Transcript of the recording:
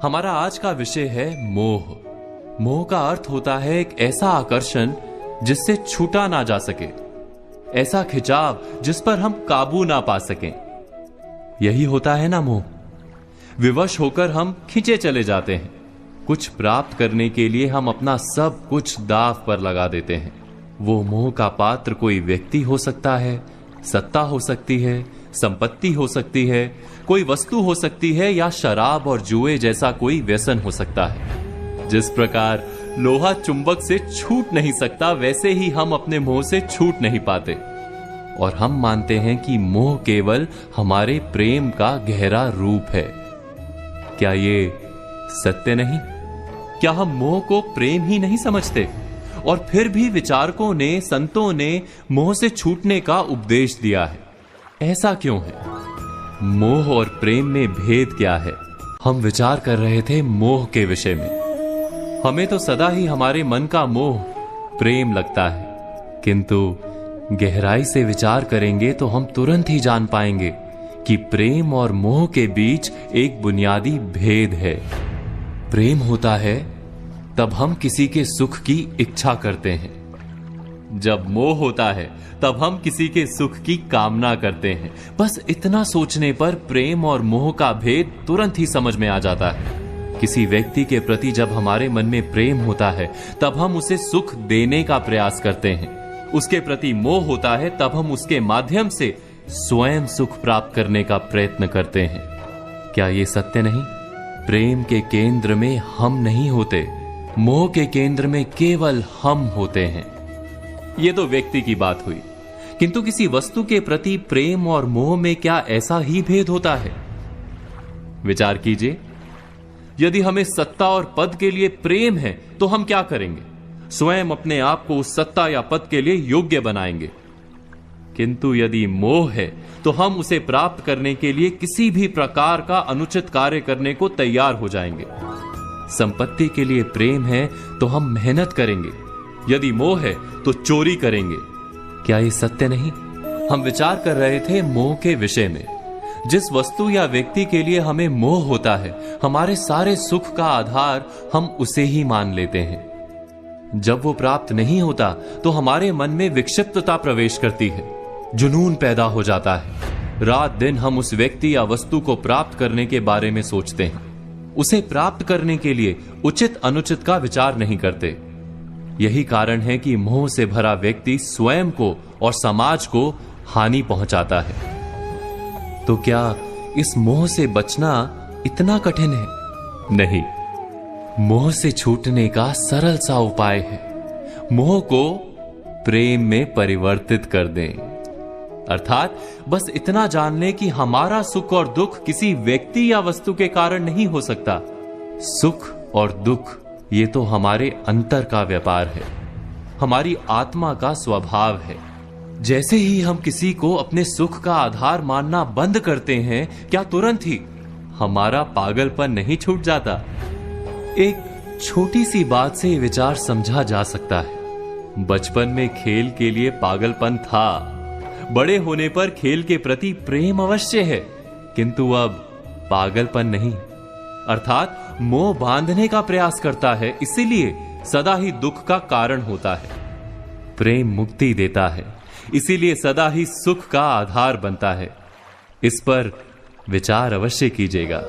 हमारा आज का विषय है मोह। मोह का अर्थ होता है एक ऐसा आकर्षण जिससे छूटा ना जा सके, ऐसा खिंचाव जिस पर हम काबू ना पा सकें। यही होता है ना मोह। विवश होकर हम खींचे चले जाते हैं। कुछ प्राप्त करने के लिए हम अपना सब कुछ दांव पर लगा देते हैं। वो मोह का पात्र कोई व्यक्ति हो सकता है, सत्ता हो सकती है, संपत्ति हो सकती है, कोई वस्तु हो सकती है, या शराब और जुए जैसा कोई व्यसन हो सकता है। जिस प्रकार लोहा चुंबक से छूट नहीं सकता, वैसे ही हम अपने मोह से छूट नहीं पाते। और हम मानते हैं कि मोह केवल हमारे प्रेम का गहरा रूप है। क्या ये सत्य नहीं? क्या हम मोह को प्रेम ही नहीं समझते? और फिर भी विचारकों ने, संतों ने मोह से छूटने का उपदेश दिया है। ऐसा क्यों है? मोह और प्रेम में भेद क्या है? हम विचार कर रहे थे मोह के विषय में। हमें तो सदा ही हमारे मन का मोह प्रेम लगता है, किंतु गहराई से विचार करेंगे तो हम तुरंत ही जान पाएंगे कि प्रेम और मोह के बीच एक बुनियादी भेद है। प्रेम होता है तब हम किसी के सुख की इच्छा करते हैं, जब मोह होता है तब हम किसी के सुख की कामना करते हैं। बस इतना सोचने पर प्रेम और मोह का भेद तुरंत ही समझ में आ जाता है। किसी व्यक्ति के प्रति जब हमारे मन में प्रेम होता है तब हम उसे सुख देने का प्रयास करते हैं। उसके प्रति मोह होता है तब हम उसके माध्यम से स्वयं सुख प्राप्त करने का प्रयत्न करते हैं। क्या ये सत्य नहीं? प्रेम के केंद्र में हम नहीं होते, मोह के केंद्र में केवल हम होते हैं। ये तो व्यक्ति की बात हुई, किंतु किसी वस्तु के प्रति प्रेम और मोह में क्या ऐसा ही भेद होता है? विचार कीजिए। यदि हमें सत्ता और पद के लिए प्रेम है तो हम क्या करेंगे? स्वयं अपने आप को उस सत्ता या पद के लिए योग्य बनाएंगे। किंतु यदि मोह है तो हम उसे प्राप्त करने के लिए किसी भी प्रकार का अनुचित कार्य करने को तैयार हो जाएंगे। संपत्ति के लिए प्रेम है तो हम मेहनत करेंगे, यदि मोह है तो चोरी करेंगे। क्या ये सत्य नहीं? हम विचार कर रहे थे मोह के विषय में। जिस वस्तु या व्यक्ति के लिए हमें मोह होता है, हमारे सारे सुख का आधार हम उसे ही मान लेते हैं। जब वो प्राप्त नहीं होता तो हमारे मन में विक्षिप्तता प्रवेश करती है, जुनून पैदा हो जाता है। रात दिन हम उस व्यक्ति या वस्तु को प्राप्त करने के बारे में सोचते हैं। उसे प्राप्त करने के लिए उचित अनुचित का विचार नहीं करते। यही कारण है कि मोह से भरा व्यक्ति स्वयं को और समाज को हानि पहुंचाता है। तो क्या इस मोह से बचना इतना कठिन है? नहीं। मोह से छूटने का सरल सा उपाय है, मोह को प्रेम में परिवर्तित कर दें। अर्थात बस इतना जान लें कि हमारा सुख और दुख किसी व्यक्ति या वस्तु के कारण नहीं हो सकता। सुख और दुख ये तो हमारे अंतर का व्यापार है, हमारी आत्मा का स्वभाव है। जैसे ही हम किसी को अपने सुख का आधार मानना बंद करते हैं, क्या तुरंत ही हमारा पागलपन नहीं छूट जाता? एक छोटी सी बात से विचार समझा जा सकता है। बचपन में खेल के लिए पागलपन था, बड़े होने पर खेल के प्रति प्रेम अवश्य है, किंतु अब पागलपन नहीं। अर्थात मोह बांधने का प्रयास करता है, इसीलिए सदा ही दुख का कारण होता है। प्रेम मुक्ति देता है, इसीलिए सदा ही सुख का आधार बनता है। इस पर विचार अवश्य कीजिएगा।